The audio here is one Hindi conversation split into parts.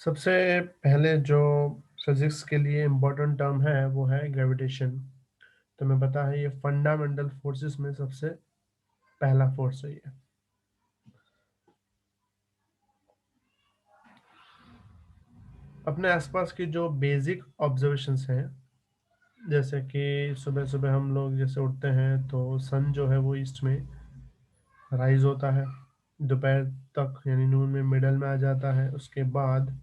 सबसे पहले जो फिजिक्स के लिए इम्पोर्टेंट टर्म है वो है ग्रेविटेशन। तुम्हें पता है ये फंडामेंटल फोर्सेस में सबसे पहला फोर्स है ये। अपने आसपास की जो बेसिक ऑब्जर्वेशंस हैं, जैसे कि सुबह सुबह हम लोग जैसे उठते हैं तो सन जो है वो ईस्ट में राइज होता है, दोपहर तक यानी नून में मिडल में आ जाता है, उसके बाद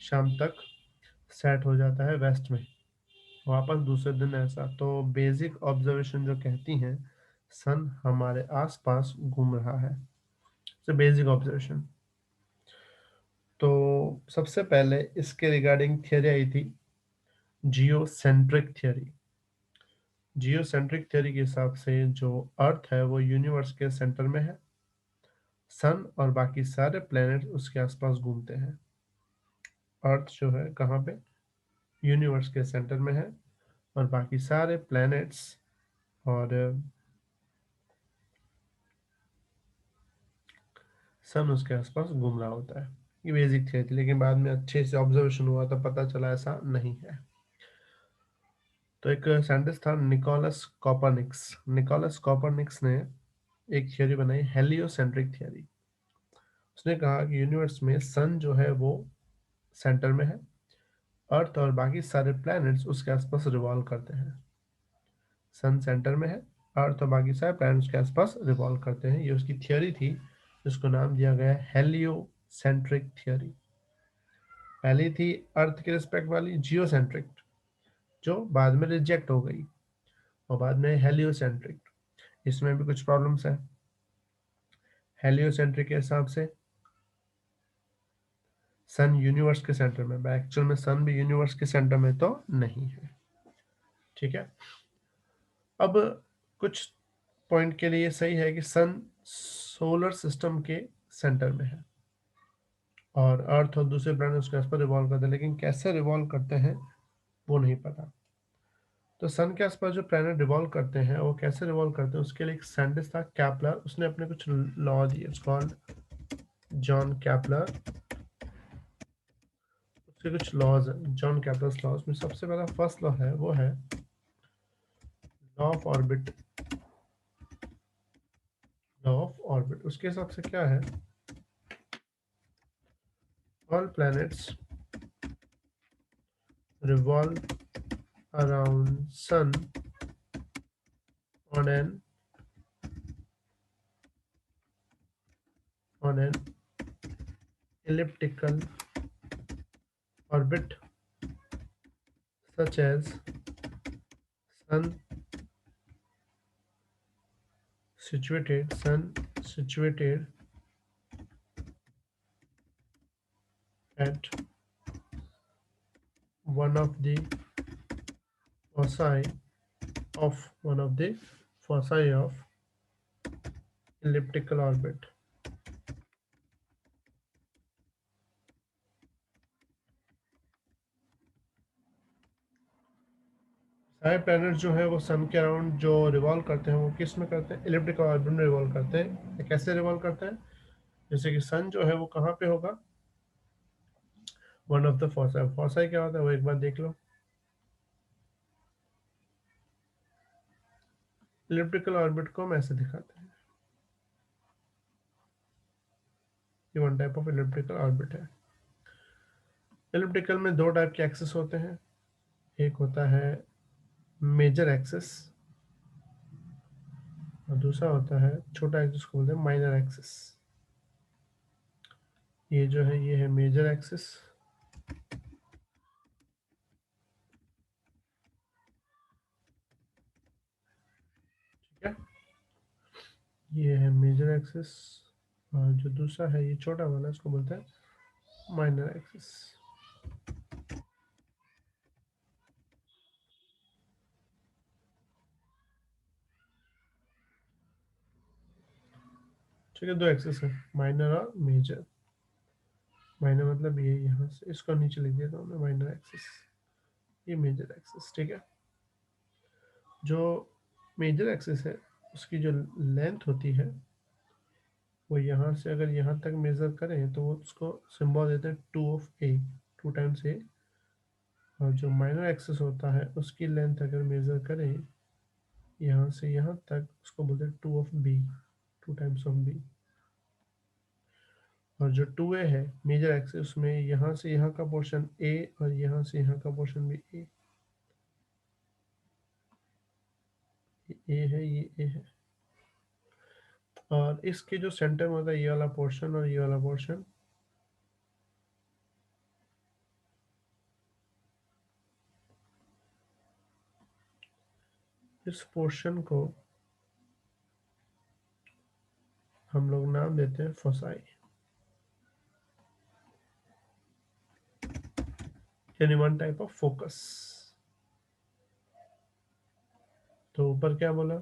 शाम तक सेट हो जाता है वेस्ट में, वापस दूसरे दिन। ऐसा तो बेसिक ऑब्जर्वेशन जो कहती हैं सन हमारे आसपास घूम रहा है, तो बेसिक ऑब्जर्वेशन। तो सबसे पहले इसके रिगार्डिंग थियरी आई थी, जियोसेंट्रिक थियरी। जियोसेंट्रिक थियरी के हिसाब से जो अर्थ है वो यूनिवर्स के सेंटर में है, सन और बाकी सारे प्लैनेट उसके आसपास घूमते हैं। अर्थ जो है कहाँ पे, यूनिवर्स के सेंटर में है, और बाकी सारे प्लैनेट्स और सन उसके आसपास घूम रहा होता है। ये बेसिक थियरी थी, लेकिन बाद में अच्छे से ऑब्जर्वेशन हुआ तो पता चला ऐसा नहीं है। तो एक साइंटिस्ट था निकोलस कॉपरनिक्स। निकोलस कॉपरनिक्स ने एक थियरी बनाई, हेलियोसेंट्रिक थियरी। उसने कहा कि यूनिवर्स में सन जो है वो सेंटर में है, अर्थ और बाकी सारे प्लैनेट्स उसके आसपास रिवॉल्व करते हैं। सन सेंटर में है, अर्थ और बाकी सारे प्लैनेट्स के आसपास रिवॉल्व करते हैं। ये उसकी थियरी थी, जिसको नाम दिया गया हेलियोसेंट्रिक थियरी। पहली थी अर्थ के रिस्पेक्ट वाली जियोसेंट्रिक, जो बाद में रिजेक्ट हो गई, और बाद में हेलियोसेंट्रिक। इसमें भी कुछ प्रॉब्लम्स है। हेलियोसेंट्रिक के हिसाब से सन यूनिवर्स के सेंटर में, एक्चुअल में सन भी यूनिवर्स के सेंटर में तो नहीं है। ठीक है, अब कुछ पॉइंट के लिए सही है कि सन सोलर सिस्टम के सेंटर में है और अर्थ और दूसरे प्लैनेट उसके आसपास रिवॉल्व करते हैं, लेकिन कैसे रिवॉल्व करते हैं वो नहीं पता। तो सन के आसपास जो प्लैनेट रिवॉल्व करते हैं वो कैसे रिवॉल्व करते हैं, उसके लिए एक साइंटिस्ट था कैपलर। उसने अपने कुछ लॉ दिए, कॉल्ड जॉन कैपलर। उसके कुछ लॉज हैं, जॉन कैपलर्स लॉज में सबसे पहला फर्स्ट लॉ है वो है law of orbit. Law of orbit उसके हिसाब से क्या है, all planets revolve around sun on an elliptical orbit, such as sun sun situated at one of the foci one of the foci of elliptical orbit। सारे प्लैनेट जो है वो सन के अराउंड जो रिवॉल्व करते हैं वो किस में करते हैं, इलिप्टिकल ऑर्बिट में रिवॉल्व करते हैं। ये कैसे रिवॉल्व करते हैं, जैसे कि सन जो है वो कहाँ पे होगा, one of the foci. Foci क्या होता है वो एक बार देख लो। इलिप्टिकल ऑर्बिट को हम ऐसे दिखाते हैं, ये one type of elliptical orbit है। इलिप्टिकल में दो टाइप के एक्सिस होते हैं, एक होता है मेजर एक्सिस और दूसरा होता है छोटा एक्सिस को बोलते हैं माइनर एक्सिस। ये जो है ये है मेजर एक्सिस, ठीक है, ये है मेजर एक्सिस। और जो दूसरा है ये छोटा वाला, इसको बोलते हैं माइनर एक्सिस। ठीक है, दो एक्सिस है, माइनर और मेजर। माइनर मतलब ये यहाँ से इसको नीचे लिख दिया था हमने, माइनर एक्सिस, ये मेजर एक्सिस। ठीक है, जो मेजर एक्सिस है उसकी जो लेंथ होती है वो यहाँ से अगर यहाँ तक मेज़र करें तो वो उसको सिंबल देते हैं 2 2 टाइम्स ए, और जो माइनर एक्सिस होता है उसकी लेंथ अगर मेज़र करें यहाँ से यहाँ तक, उसको बोलते हैं 2 2 टाइम्स ऑफ बी। और जो 2a है मेजर एक्सिस, उसमें यहाँ से यहाँ का पोर्शन ए और यहाँ से यहाँ का पोर्शन भी ए। ये ए है, ये ए है, और इसके जो सेंटर में होता है ये वाला पोर्शन और ये वाला पोर्शन, इस पोर्शन को हम लोग नाम देते हैं फोसाई, यानी वन टाइप ऑफ फोकस। तो ऊपर क्या बोला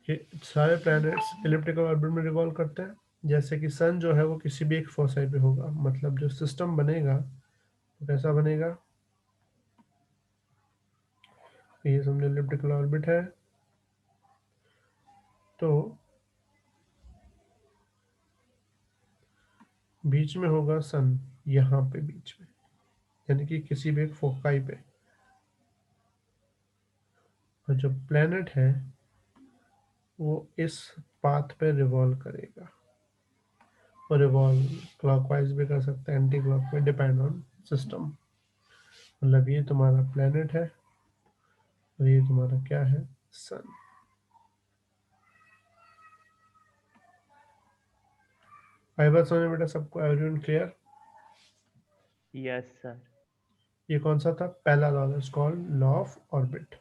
कि सारे प्लैनेट्स इलिप्टिकल ऑर्बिट में रिवॉल्व करते हैं, जैसे कि सन जो है वो किसी भी एक फोसाई पे होगा, मतलब जो सिस्टम बनेगा वो कैसा बनेगा, ये समझो इलिप्टिकल ऑर्बिट है, तो बीच में होगा सन, यहाँ पे बीच में, यानी कि किसी भी एक फोकाई पे। और जो प्लेनेट है वो इस पाथ पे रिवॉल्व करेगा, और रिवॉल्व क्लॉकवाइज भी कर सकता है, एंटी क्लॉक पे, डिपेंड ऑन सिस्टम। मतलब ये तुम्हारा प्लेनेट है और ये तुम्हारा क्या है, सन। आई बात समझ में बेटा सबको, एवरीवन क्लियर? Yes sir. ये कौन सा था, पहला law is called law of orbit.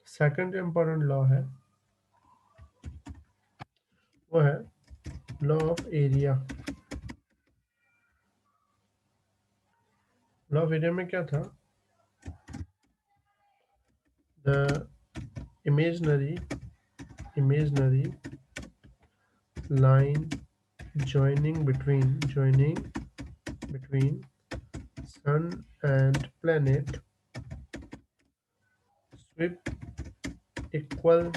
Second जो इंपॉर्टेंट लॉ है वो है law of area. Law of area में क्या था, the imaginary line joining between sun and planet sweep equal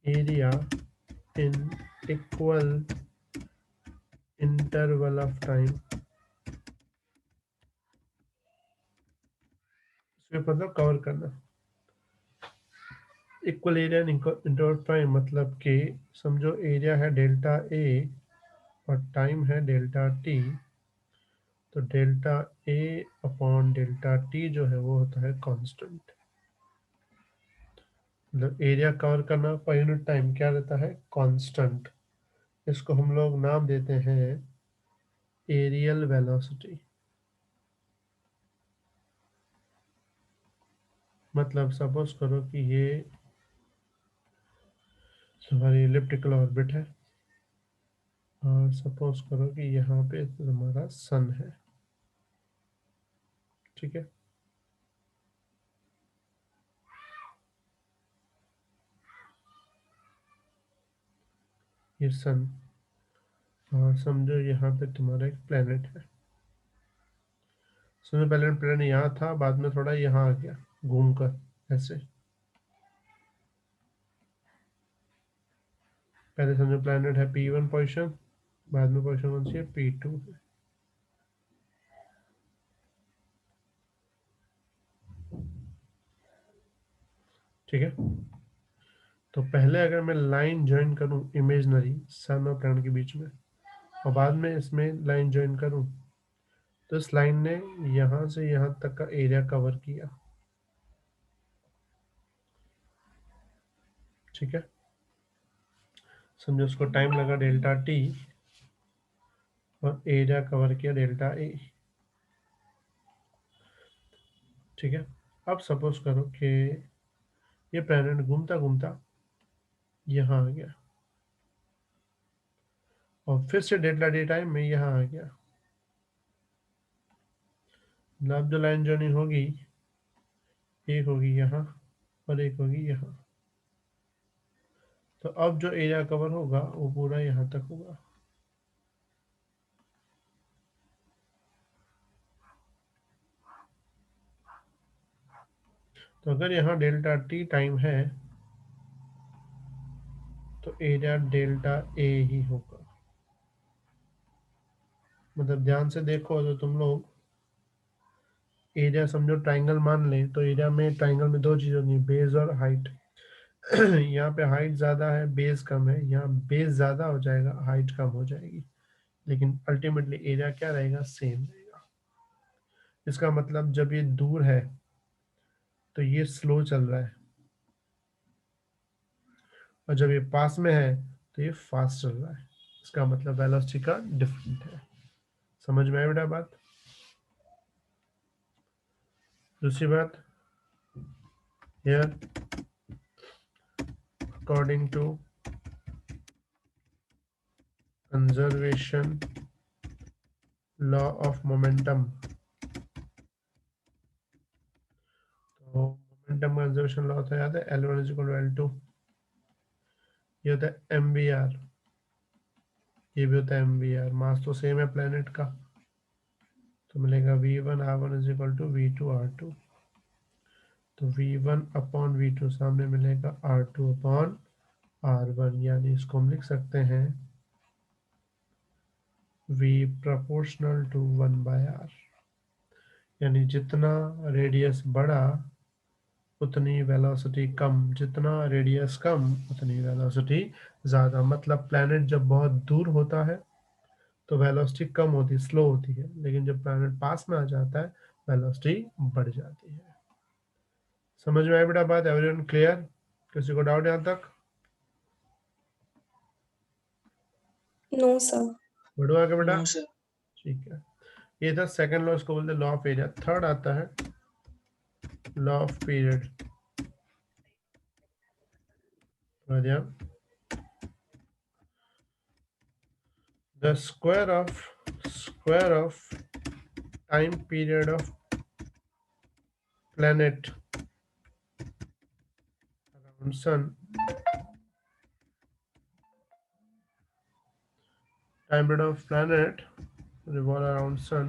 area in equal interval of time। sweep मतलब कवर करना, equal area in interval time, मतलब कि समझो एरिया है डेल्टा ए और टाइम है डेल्टा टी, तो delta A upon delta T जो है वो होता है कांस्टेंट। मतलब एरिया कवर करना पर यूनिट टाइम क्या रहता है, कांस्टेंट। इसको हम लोग नाम देते हैं एरियल वेलोसिटी। मतलब सपोज करो कि ये तुम्हारी इलिप्टिकल ऑर्बिट है, और सपोज करो कि यहाँ पे तुम्हारा सन है, ठीक है। ये सन, और समझो यहाँ पे तुम्हारा एक प्लेनेट है। समझो पहले प्लेनेट यहाँ था, बाद में थोड़ा यहाँ आ गया घूम कर ऐसे। पहले समझो प्लेनेट है P1 पोजिशन, बाद में पोजिशन कौन सी है, P2 है, ठीक है। तो पहले अगर मैं लाइन ज्वाइन करूं इमेजनरी सन और प्लैनेट के बीच में, और बाद में इसमें लाइन ज्वाइन करूं, तो इस लाइन ने यहाँ से यहाँ तक का एरिया कवर किया, ठीक है। समझो उसको टाइम लगा डेल्टा टी और एरिया कवर किया डेल्टा ए, ठीक है। अब सपोज करो कि ये प्लैनेट घूमता घूमता यहाँ आ गया, और फिर से डेल्टा टी टाइम में यहाँ आ गया। मतलब अब जो लाइन जर्नी होगी, एक होगी यहाँ और एक होगी यहाँ, तो अब जो एरिया कवर होगा वो पूरा यहाँ तक होगा। तो अगर यहाँ डेल्टा टी टाइम है, तो एरिया डेल्टा ए ही होगा। मतलब ध्यान से देखो तो तुम लोग एरिया समझो ट्राइंगल मान लें तो एरिया में ट्राइंगल में दो चीज़ होती है, बेस और हाइट। यहाँ पे हाइट ज़्यादा है, बेस कम है। यहाँ बेस ज़्यादा हो जाएगा, हाइट कम हो जाएगी, लेकिन अल्टीमेटली एरिया क्या रहेगा, सेम रहेगा। इसका मतलब जब ये दूर है तो ये स्लो चल रहा है, और जब ये पास में है तो ये फास्ट चल रहा है। इसका मतलब वेलोसिटी का डिफरेंट है। समझ में आया बेटा बात? दूसरी बात, here according to conservation law of momentum, तो मोमेंटम कंजर्वेशन लॉ होता है, याद है, L1 is equal to L2। ये होता है MVR, ये भी होता है MVR। मास तो सेम है प्लेनेट का, तो मिलेगा V1R1 is equal to V2R2। तो V1 अपॉन V2 सामने मिलेगा R2 अपॉन R1, यानी इसको हम लिख सकते हैं V प्रोपोर्शनल टू 1/R। यानी जितना रेडियस बड़ा उतनी वेलोसिटी कम, जितना रेडियस कम उतनी वेलोसिटी ज़्यादा। मतलब प्लैनेट जब बहुत दूर होता है तो वेलोसिटी कम होती, स्लो होती है, लेकिन जब प्लैनेट पास में आ जाता है वेलोसिटी बढ़ जाती है। समझ में आई बेटा बात? Everyone clear? किसी को डाउट यहाँ तक? No sir. बढ़ो आगे बेटा। No sir. ठीक है, ये था सेकंड लॉ, इसको बोलते हैं लॉ ऑफ एरिया। थर्ड आता है law of period. The square of time period of planet around sun, time period of planet revolve around sun।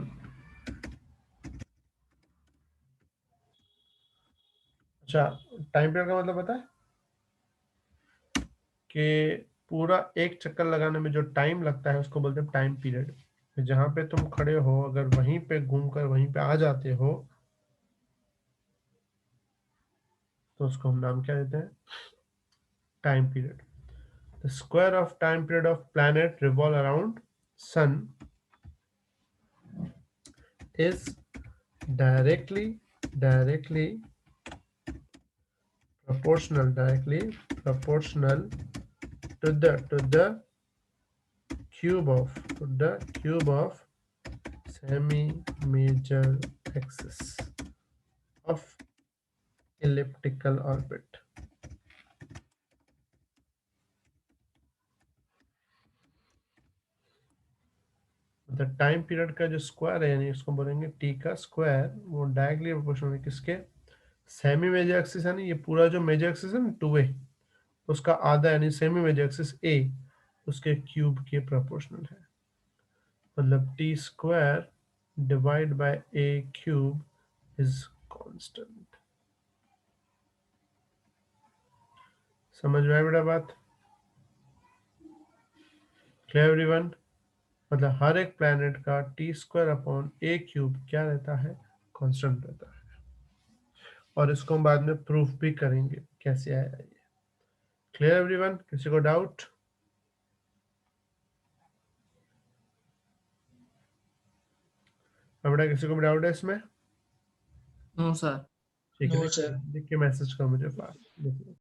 अच्छा, टाइम पीरियड का मतलब पता है कि पूरा एक चक्कर लगाने में जो टाइम लगता है उसको बोलते हैं टाइम पीरियड। जहां पे तुम खड़े हो, अगर वहीं पे घूमकर वहीं पे आ जाते हो तो उसको हम नाम क्या देते हैं, time period. The square of time period of planet revolve around sun is directly proportional to the cube of semi major axis of elliptical orbit। मतलब टाइम पीरियड का जो स्क्वायर है, यानी इसको बोलेंगे टी का स्क्वायर, वो डायरेक्टली प्रोपोर्शनल है किसके, सेमी मेजर एक्सिस है ना, ये पूरा जो मेजर एक्सिस है ना 2a, उसका आधा यानी सेमी मेजर एक्सिस a, उसके क्यूब के प्रोपोर्शनल है। मतलब T square divide by a cube is constant. समझ में आया बेटा बात? Clear everyone? मतलब हर एक प्लैनेट का टी स्क्वायर अपॉन ए क्यूब क्या रहता है, कांस्टेंट रहता है। और इसको हम बाद में प्रूफ भी करेंगे कैसे आया ये। Clear everyone? किसी को डाउट? बेटा किसी को भी डाउट है इसमें? No sir. ठीक है, नो सर। लिख के मैसेज करो मुझे फास्ट।